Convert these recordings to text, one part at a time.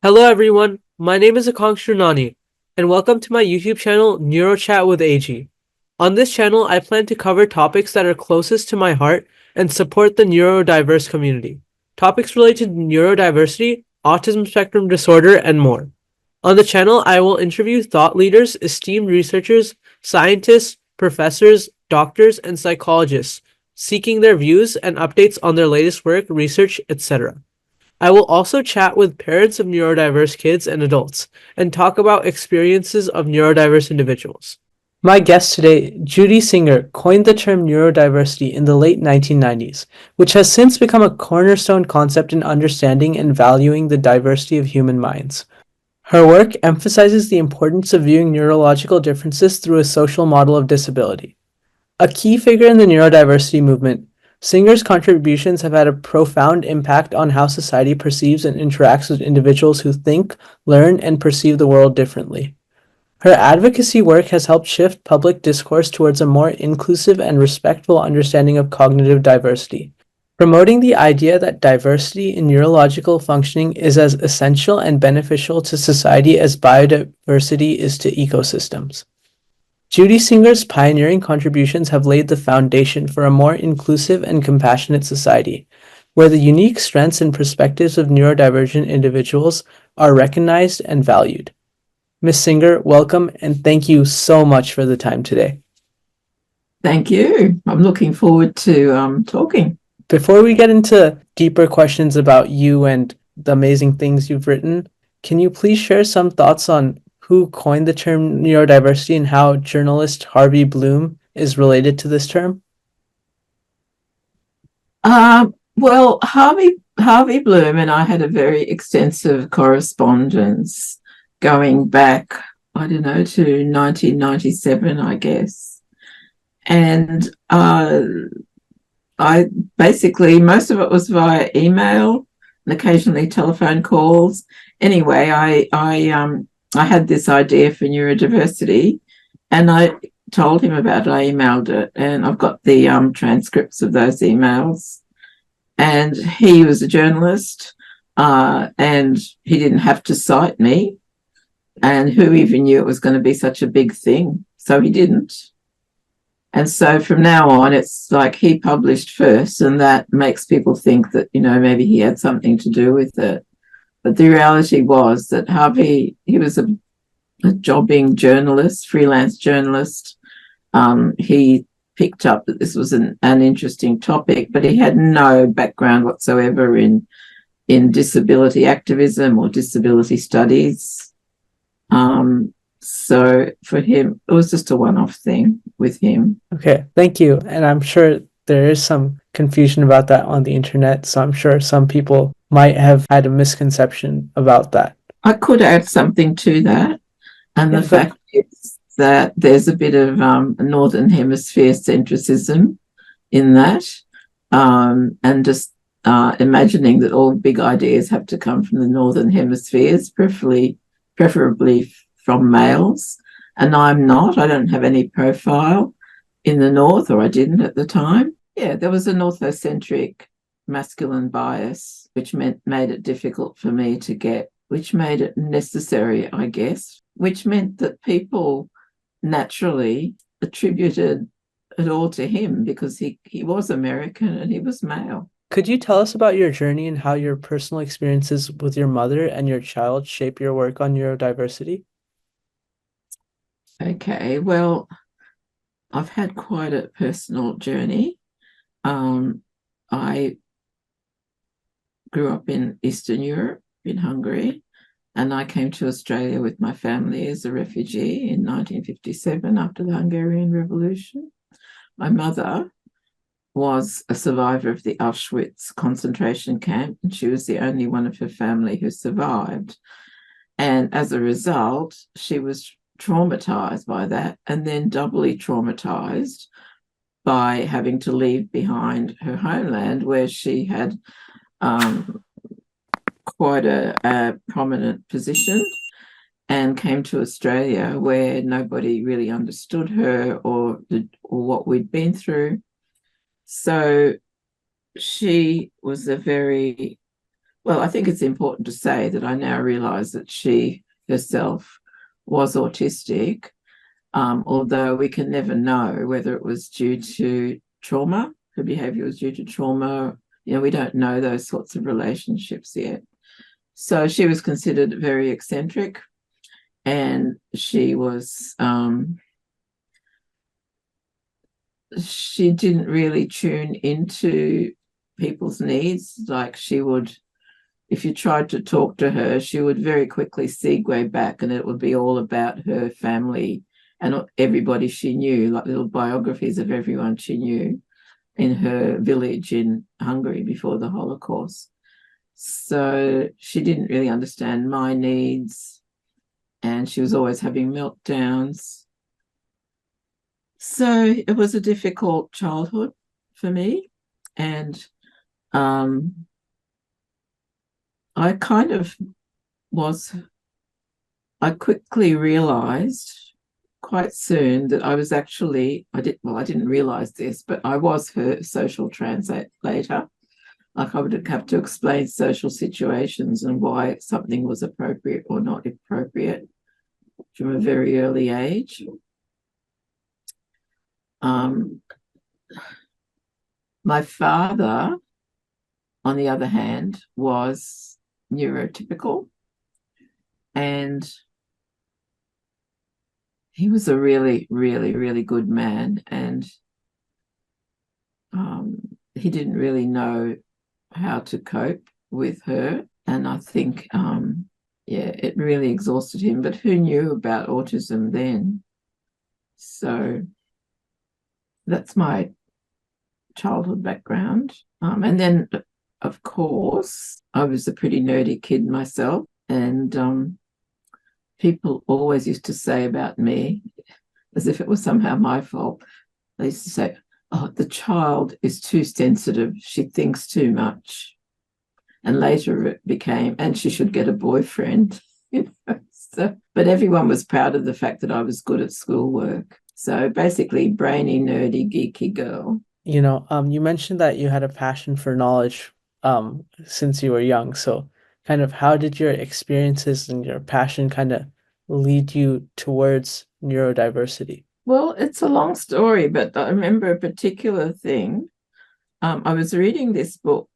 Hello everyone, my name is Aakanksh Gurnani, and welcome to my YouTube channel Neuro Chat with AG. On this channel, I plan to cover topics that are closest to my heart and support the neurodiverse community. Topics related to neurodiversity, autism spectrum disorder, and more. On the channel, I will interview thought leaders, esteemed researchers, scientists, professors, doctors, and psychologists, seeking their views and updates on their latest work, research, etc. I will also chat with parents of neurodiverse kids and adults and talk about experiences of neurodiverse individuals. My guest today, Judy Singer, coined the term neurodiversity in the late 1990s, which has since become a cornerstone concept in understanding and valuing the diversity of human minds. Her work emphasizes the importance of viewing neurological differences through a social model of disability. A key figure in the neurodiversity movement, Singer's contributions have had a profound impact on how society perceives and interacts with individuals who think, learn, and perceive the world differently. Her advocacy work has helped shift public discourse towards a more inclusive and respectful understanding of cognitive diversity, promoting the idea that diversity in neurological functioning is as essential and beneficial to society as biodiversity is to ecosystems. Judy Singer's pioneering contributions have laid the foundation for a more inclusive and compassionate society, where the unique strengths and perspectives of neurodivergent individuals are recognized and valued. Ms. Singer, welcome and thank you so much for the time today. Thank you. I'm looking forward to talking. Before we get into deeper questions about you and the amazing things you've written, can you please share some thoughts on who coined the term neurodiversity and how journalist Harvey Bloom is related to this term? Well, Harvey Bloom and I had a very extensive correspondence going back, I don't know, to 1997, I guess. And I basically, most of it was via email and occasionally telephone calls. Anyway, I had this idea for neurodiversity and I told him about it. I emailed it and I've got the transcripts of those emails. And he was a journalist and he didn't have to cite me. And who even knew it was going to be such a big thing? So he didn't. And so from now on, it's like he published first, and that makes people think that, maybe he had something to do with it. But the reality was that Harvey, he was a jobbing journalist, freelance journalist. He picked up that this was an interesting topic, but he had no background whatsoever in disability activism or disability studies. So for him, it was just a one-off thing with him. Okay, thank you. And I'm sure there is some confusion about that on the internet, so I'm sure some people might have had a misconception about that. I could add something to that, and the fact is that there's a bit of Northern Hemisphere centricism in that, and just imagining that all big ideas have to come from the Northern Hemispheres, preferably from males. And I don't have any profile in the North, or I didn't at the time. Yeah, there was an orthocentric masculine bias, which made it difficult for me to get, which made it necessary, I guess, which meant that people naturally attributed it all to him because he was American and he was male. Could you tell us about your journey and how your personal experiences with your mother and your child shape your work on neurodiversity? Okay, well, I've had quite a personal journey. I grew up in Eastern Europe, in Hungary, and I came to Australia with my family as a refugee in 1957 after the Hungarian Revolution. My mother was a survivor of the Auschwitz concentration camp, and she was the only one of her family who survived. And as a result, she was traumatized by that, and then doubly traumatized by having to leave behind her homeland, where she had quite a prominent position, and came to Australia where nobody really understood her or what we'd been through. So she was a very Well, I think it's important to say that I now realise that she herself was autistic, although we can never know whether it was due to trauma, her behaviour was due to trauma. We don't know those sorts of relationships yet. So she was considered very eccentric, and she was she didn't really tune into people's needs. Like, she would, if you tried to talk to her, she would very quickly segue back, and it would be all about her family and everybody she knew, like little biographies of everyone she knew in her village in Hungary before the Holocaust. So she didn't really understand my needs, and she was always having meltdowns. So it was a difficult childhood for me. And I quickly realized quite soon that I was actually, I didn't realize this, but I was her social translator. Like, I would have to explain social situations and why something was appropriate or not appropriate from a very early age. My father, on the other hand, was neurotypical, and he was a really, really, really good man, and he didn't really know how to cope with her. And I think, it really exhausted him. But who knew about autism then? So that's my childhood background. And then, of course, I was a pretty nerdy kid myself, and people always used to say about me, as if it was somehow my fault, they used to say, "Oh, the child is too sensitive, she thinks too much." And later it became, "and she should get a boyfriend." So, but everyone was proud of the fact that I was good at schoolwork. So basically, brainy, nerdy, geeky girl. You mentioned that you had a passion for knowledge since you were young. So kind of how did your experiences and your passion kind of lead you towards neurodiversity? Well, it's a long story, but I remember a particular thing. I was reading this book,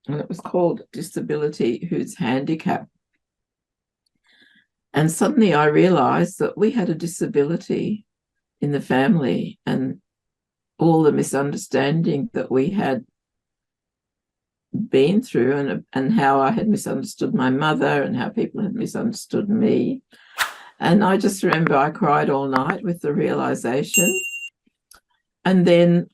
and it was called Disability Who's Handicapped. And suddenly I realized that we had a disability in the family, and all the misunderstanding that we had been through, and how I had misunderstood my mother and how people had misunderstood me. And I just remember I cried all night with the realization. And then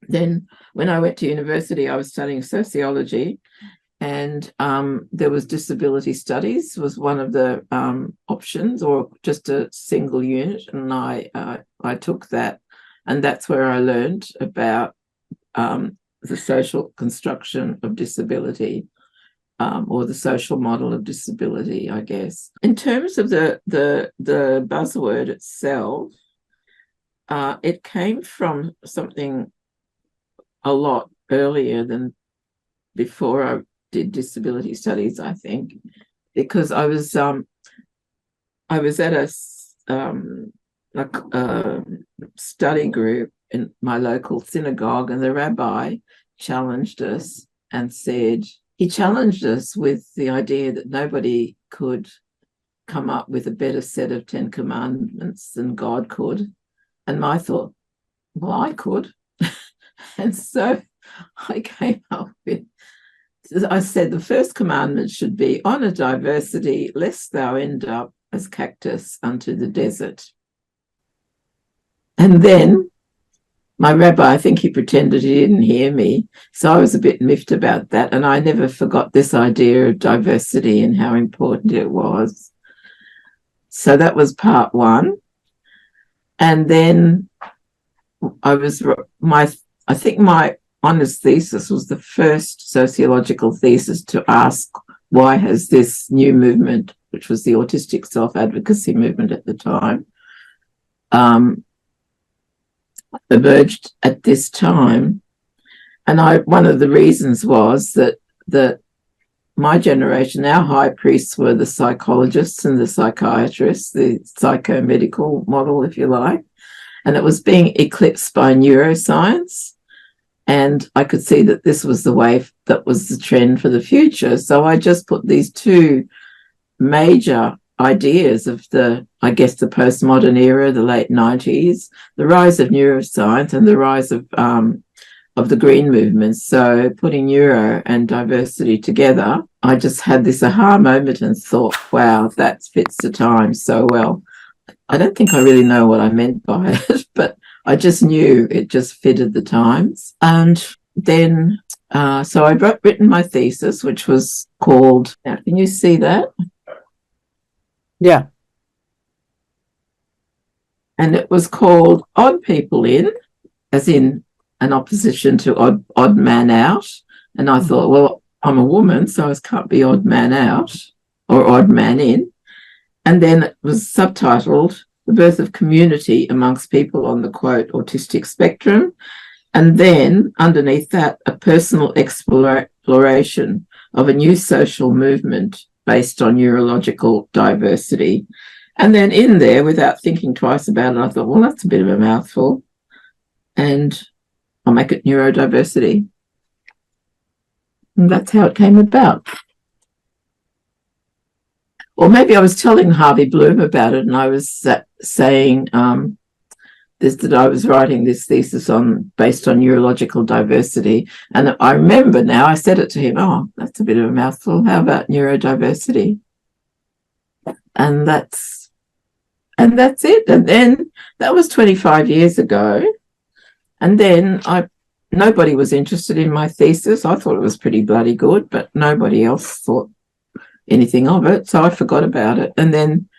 then when I went to university, I was studying sociology, and there was disability studies was one of the options, or just a single unit, and I took that, and that's where I learned about the social construction of disability, or the social model of disability, I guess. In terms of the buzzword itself, it came from something a lot earlier than before I did disability studies, I think, because I was at a study group in my local synagogue, and the rabbi challenged us and said, he challenged us with the idea that nobody could come up with a better set of 10 commandments than God could. And my thought, well, I could. And so I came up with, I said, the first commandment should be, "Honour diversity, lest thou end up as cactus unto the desert." And then my rabbi, I think he pretended he didn't hear me. So I was a bit miffed about that. And I never forgot this idea of diversity and how important it was. So that was part one. And then I think my honours thesis was the first sociological thesis to ask, why has this new movement, which was the autistic self-advocacy movement at the time, emerged at this time? one of the reasons was that my generation, our high priests were the psychologists and the psychiatrists, the psychomedical model, if you like, and it was being eclipsed by neuroscience. And I could see that this was the wave that was the trend for the future. So I just put these two major ideas of the postmodern era, the late 90s, the rise of neuroscience and the rise of the green movement. So putting neuro and diversity together, I just had this aha moment and thought, wow, that fits the times so well. I don't think I really know what I meant by it, but I just knew it just fitted the times. And then, so I'd written my thesis, which was called, now, can you see that? Yeah. And it was called Odd People In, as in an opposition to odd man out. And I thought, well, I'm a woman, so I can't be odd man out or odd man in. And then it was subtitled The Birth of Community Amongst People on the, quote, Autistic Spectrum. And then underneath that, a personal exploration of a new social movement based on neurological diversity. And then in there, without thinking twice about it, I thought, well, that's a bit of a mouthful. And I'll make it neurodiversity. And that's how it came about. Or maybe I was telling Harvey Bloom about it, and I was saying that I was writing this thesis based on neurological diversity. And I remember now, I said it to him, oh, that's a bit of a mouthful. How about neurodiversity? And that's it. And then that was 25 years ago. And then nobody was interested in my thesis. I thought it was pretty bloody good, but nobody else thought anything of it. So I forgot about it. And then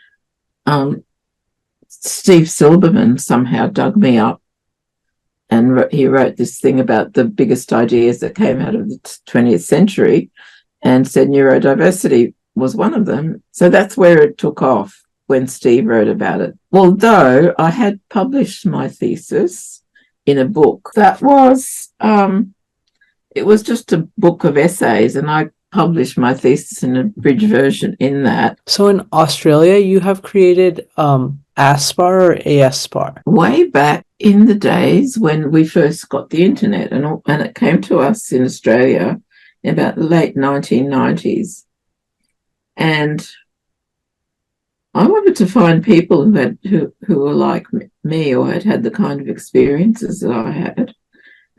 Steve Silberman somehow dug me up, and he wrote this thing about the biggest ideas that came out of the 20th century and said neurodiversity was one of them. So that's where it took off when Steve wrote about it. Although I had published my thesis in a book that was, it was just a book of essays, and I published my thesis in a bridge version in that. So in Australia, you have created ASPAR or ASPAR? Way back in the days when we first got the internet, and it came to us in Australia in about the late 1990s. And I wanted to find people who were like me or had had the kind of experiences that I had.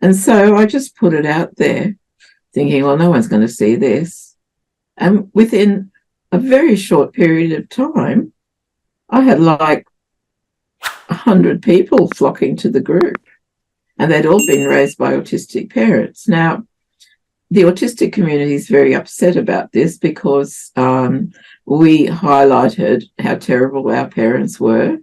And so I just put it out there thinking, well, no one's going to see this. And within a very short period of time, I had like 100 people flocking to the group, and they'd all been raised by autistic parents. Now, the autistic community is very upset about this because we highlighted how terrible our parents were.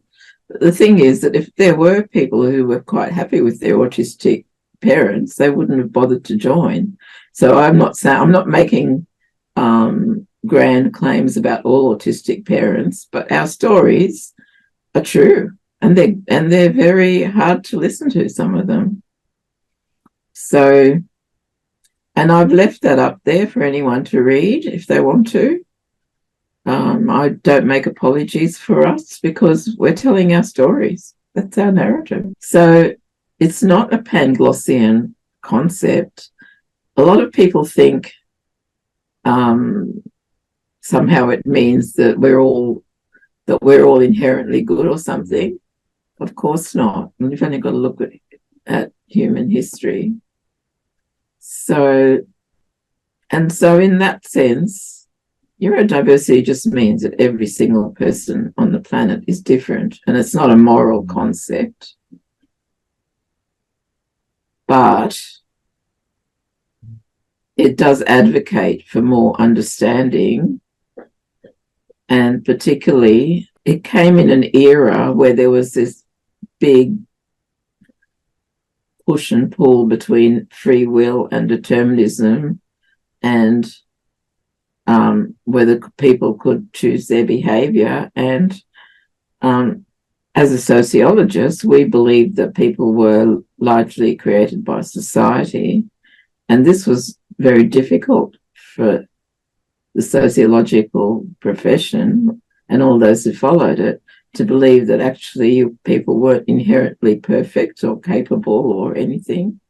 But the thing is that if there were people who were quite happy with their autistic parents, they wouldn't have bothered to join. So I'm not making grand claims about all autistic parents, but our stories are true, and they're very hard to listen to, some of them. So, and I've left that up there for anyone to read if they want to. I don't make apologies for us because we're telling our stories. That's our narrative. So it's not a Panglossian concept. A lot of people think somehow it means that we're all inherently good or something. Of course not. We've only got to look at human history. So in that sense, neurodiversity just means that every single person on the planet is different, and it's not a moral concept. But it does advocate for more understanding, and particularly it came in an era where there was this big push and pull between free will and determinism, and whether people could choose their behaviour. And as a sociologist, we believe that people were largely created by society, And this was very difficult for the sociological profession and all those who followed it to believe that actually people weren't inherently perfect or capable or anything.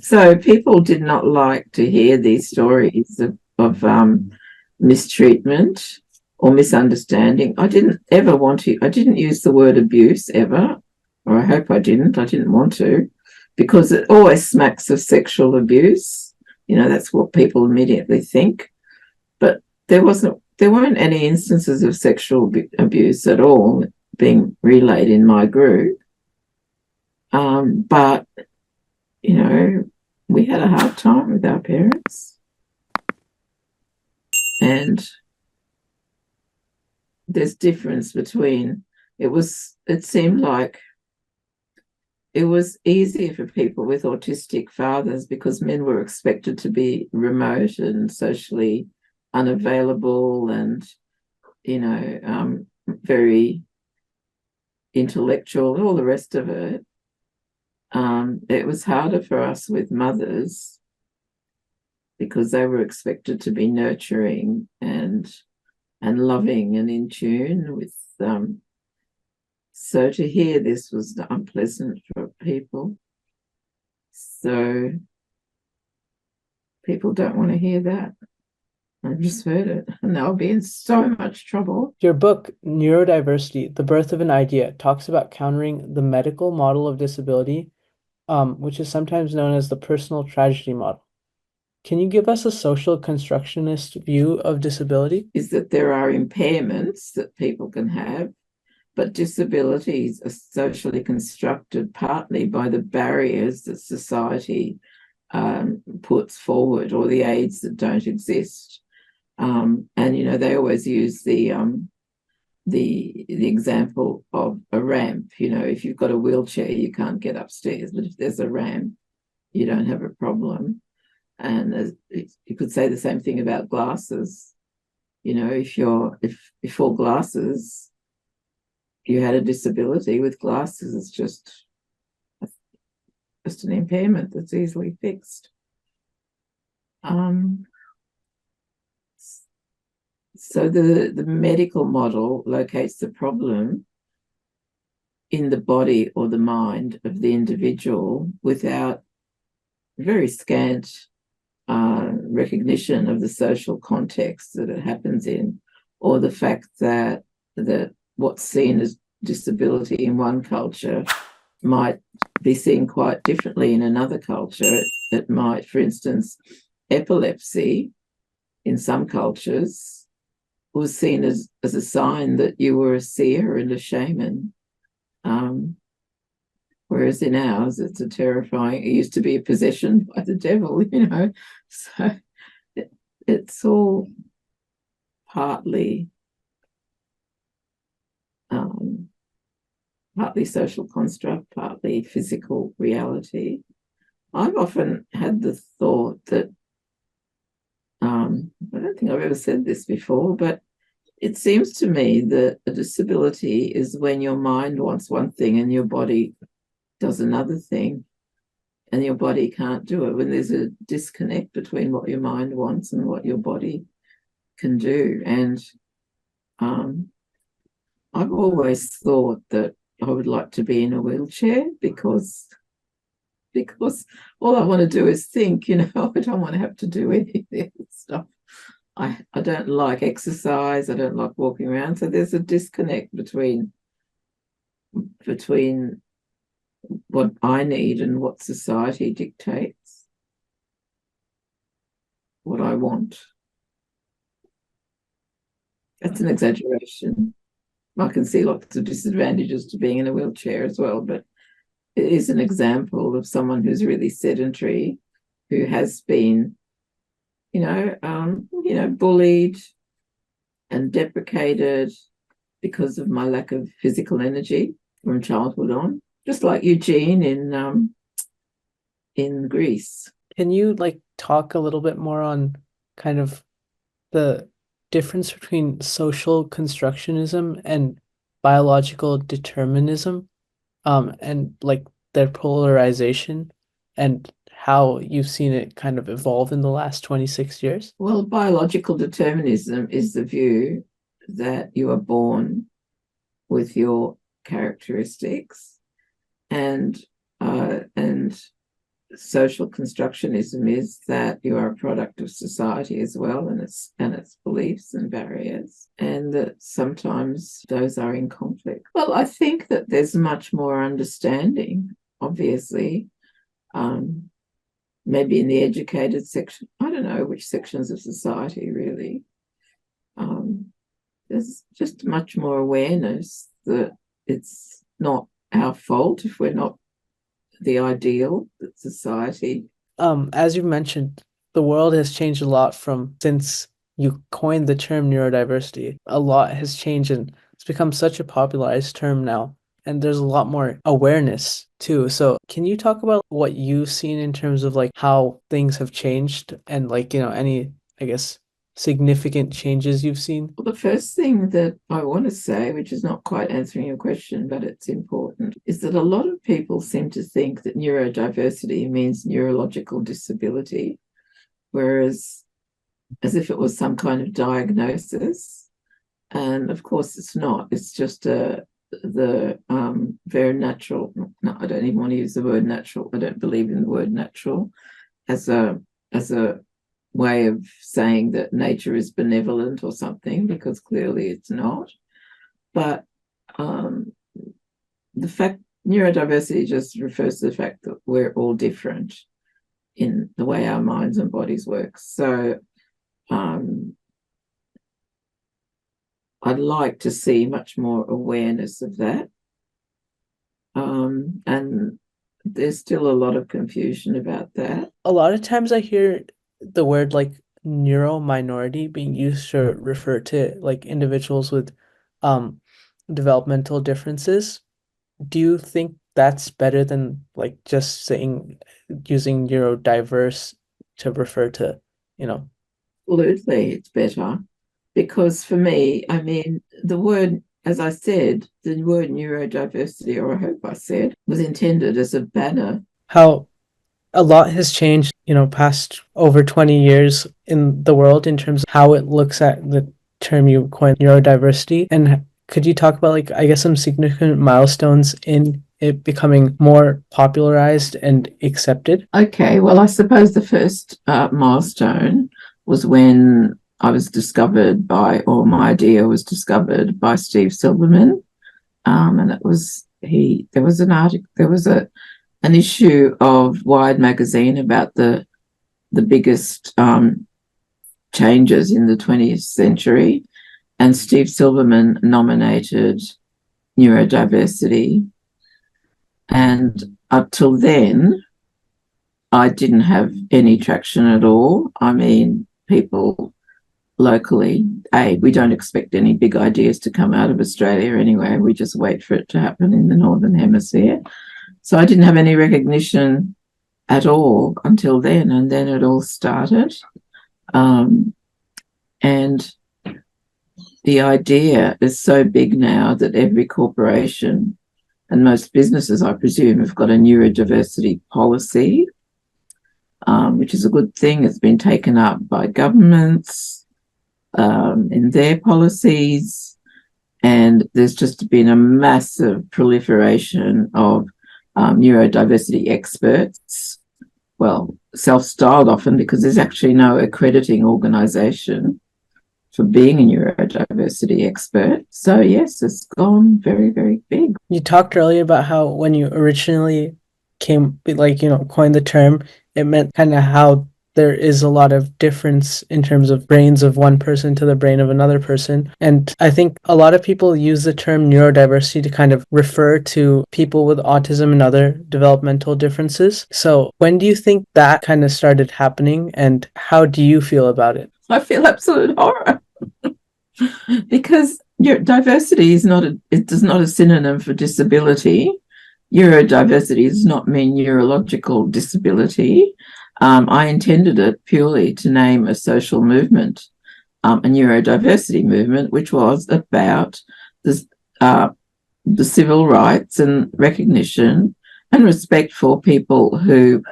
So people did not like to hear these stories of mistreatment or misunderstanding. I didn't use the word abuse ever, or I hope I didn't want to, because it always smacks of sexual abuse. That's what people immediately think. But there weren't any instances of sexual abuse at all being relayed in my group. But we had a hard time with our parents, and there's difference between it seemed like it was easier for people with autistic fathers because men were expected to be remote and socially unavailable and very intellectual, all the rest of it. It was harder for us with mothers because they were expected to be nurturing and loving and in tune with them. So to hear this was unpleasant for people. So people don't want to hear that. I've just heard it, and they'll be in so much trouble. Your book, Neurodiversity, The Birth of an Idea, talks about countering the medical model of disability, which is sometimes known as the personal tragedy model. Can you give us a social constructionist view of disability? Is that there are impairments that people can have, but disabilities are socially constructed partly by the barriers that society puts forward or the aids that don't exist. And they always use the example of a ramp. If you've got a wheelchair, you can't get upstairs, but if there's a ramp, you don't have a problem. And you could say the same thing about glasses. If before glasses, you had a disability with glasses, it's just an impairment that's easily fixed. So the medical model locates the problem in the body or the mind of the individual without very scant recognition of the social context that it happens in, or the fact that what's seen as disability in one culture might be seen quite differently in another culture. It might, for instance, epilepsy in some cultures was seen as a sign that you were a seer and a shaman. Whereas in ours, it's a terrifying, it used to be a possession by the devil, So it's all partly social construct, partly physical reality. I've often had the thought that, I don't think I've ever said this before, but it seems to me that a disability is when your mind wants one thing and your body does another thing, and your body can't do it, when there's a disconnect between what your mind wants and what your body can do. And I've always thought that I would like to be in a wheelchair because all I want to do is think, I don't want to have to do any of this stuff. I don't like exercise. I don't like walking around. So there's a disconnect between what I need and what society dictates, what I want. That's an exaggeration. I can see lots of disadvantages to being in a wheelchair as well, but it is an example of someone who's really sedentary, who has been, bullied and deprecated because of my lack of physical energy from childhood on, just like Eugene in Greece. Can you talk a little bit more on kind of the difference between social constructionism and biological determinism, and their polarization, and how you've seen it kind of evolve in the last 26 years? Well, biological determinism is the view that you are born with your characteristics, and social constructionism is that you are a product of society as well, and its beliefs and barriers, and that sometimes those are in conflict. Well, I think that there's much more understanding, obviously, maybe in the educated section. I don't know which sections of society really. There's just much more awareness that it's not our fault if we're not the ideal that society. As you mentioned, the world has changed a lot since you coined the term neurodiversity. A lot has changed and it's become such a popularized term now. And there's a lot more awareness too. So can you talk about what you've seen in terms of like how things have changed and like, any, I guess, significant changes you've seen? Well, the first thing that I want to say, which is not quite answering your question, but it's important, is that a lot of people seem to think that neurodiversity means neurological disability, whereas as if it was some kind of diagnosis. And of course it's not. It's just the very natural, no, I don't even want to use the word natural. I don't believe in the word natural as a way of saying that nature is benevolent or something, because clearly it's not. But the fact neurodiversity just refers to the fact that we're all different in the way our minds and bodies work. So I'd like to see much more awareness of that. And there's still a lot of confusion about that. A lot of times I hear the word like neuro minority being used to refer to like individuals with developmental differences. Do you think that's better than like just using neurodiverse to refer to, Absolutely, it's better. Because for me, I mean, the word, as I said, the word neurodiversity, or I hope I said, was intended as a banner. How a lot has changed, past over 20 years in the world in terms of how it looks at the term you coined, neurodiversity. And could you talk about, like, I guess, some significant milestones in it becoming more popularized and accepted? Okay, well, I suppose the first milestone was when I was discovered by, or my idea was discovered by Steve Silverman. And it was, there was an article, there was an issue of Wired magazine about the biggest changes in the 20th century. And Steve Silverman nominated neurodiversity. And up till then, I didn't have any traction at all. I mean, people locally, we don't expect any big ideas to come out of Australia anyway. We just wait for it to happen in the Northern Hemisphere. So I didn't have any recognition at all until then, and then it all started. And the idea is so big now that every corporation and most businesses, I presume, have got a neurodiversity policy, which is a good thing. It's been taken up by governments in their policies, and there's just been a massive proliferation of neurodiversity experts, well, self-styled often, because there's actually no accrediting organisation for being a neurodiversity expert. So yes, it's gone very, very big. You talked earlier about how when you originally coined the term, it meant kind of how there is a lot of difference in terms of brains of one person to the brain of another person. And I think a lot of people use the term neurodiversity to kind of refer to people with autism and other developmental differences. So when do you think that kind of started happening, and how do you feel about it? I feel absolute horror because diversity is not a synonym for disability. Neurodiversity does not mean neurological disability. I intended it purely to name a social movement, a neurodiversity movement, which was about the civil rights and recognition and respect for people who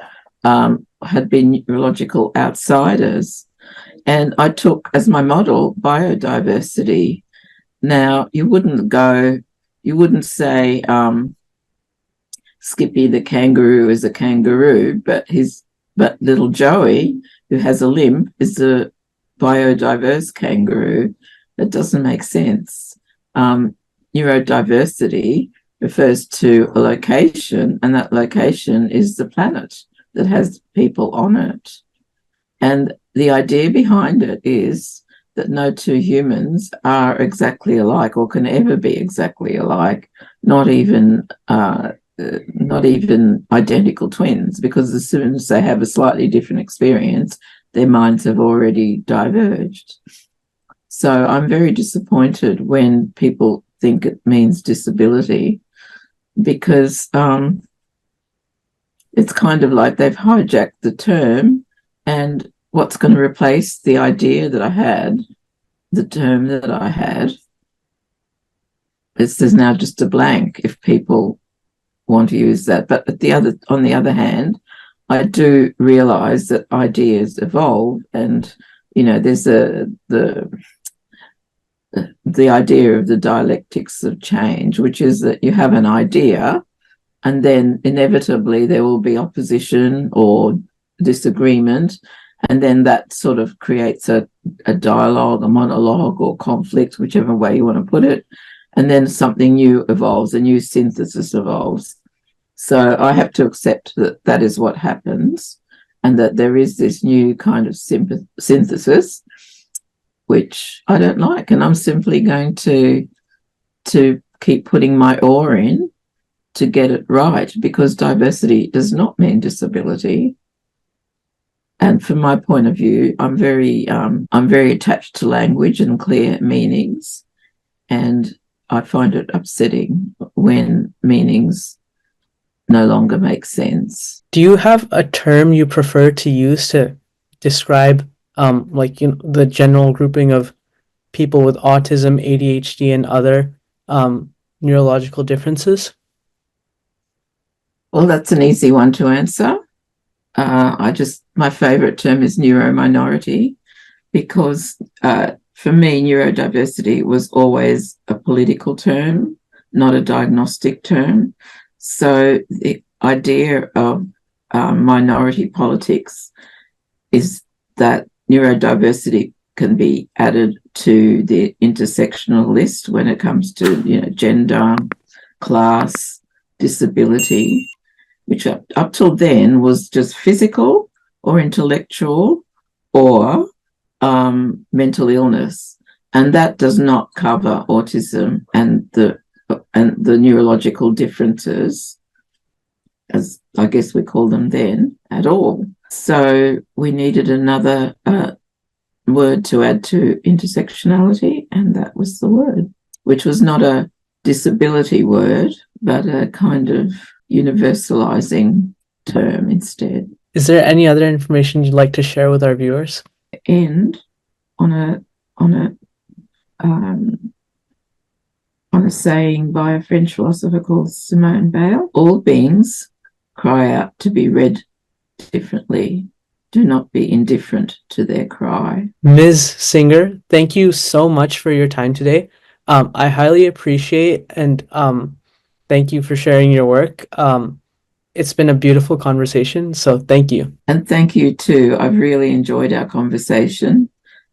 had been neurological outsiders. And I took as my model biodiversity. Now, you wouldn't say Skippy the kangaroo is a kangaroo, but little Joey, who has a limp, is a biodiverse kangaroo. That doesn't make sense. Neurodiversity refers to a location, and that location is the planet that has people on it. And the idea behind it is that no two humans are exactly alike or can ever be exactly alike, not even identical twins, because as soon as they have a slightly different experience, their minds have already diverged. So I'm very disappointed when people think it means disability, because it's kind of like they've hijacked the term, and what's going to replace the idea that I had, the term that I had, there's now just a blank if people want to use that. But on the other hand, I do realise that ideas evolve, and there's the idea of the dialectics of change, which is that you have an idea and then inevitably there will be opposition or disagreement, and then that sort of creates a dialogue, a monologue, or conflict, whichever way you want to put it, and then something new evolves, a new synthesis evolves. So I have to accept that that is what happens, and that there is this new kind of synthesis, which I don't like, and I'm simply going to keep putting my oar in to get it right, because diversity does not mean disability. And from my point of view, I'm very attached to language and clear meanings, and I find it upsetting when meanings no longer make sense. Do you have a term you prefer to use to describe the general grouping of people with autism, ADHD, and other neurological differences? Well, that's an easy one to answer. My favorite term is neurominority, because for me, neurodiversity was always a political term, not a diagnostic term. So the idea of minority politics is that neurodiversity can be added to the intersectional list when it comes to gender, class, disability, which up till then was just physical or intellectual or mental illness, and that does not cover autism and the neurological differences, as I guess we call them then, at all. So we needed another word to add to intersectionality, and that was the word, which was not a disability word, but a kind of universalizing term instead. Is there any other information you'd like to share with our viewers? End on a saying by a French philosopher called Simone Weil: all beings cry out to be read differently. Do not be indifferent to their cry. Ms. Singer, thank you so much for your time today. I highly appreciate and thank you for sharing your work. It's been a beautiful conversation, so thank you. And thank you too. I've really enjoyed our conversation,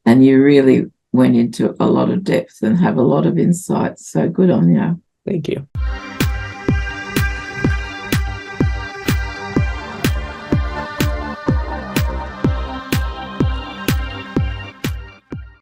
and you really went into a lot of depth and have a lot of insights. So good on you. Thank you.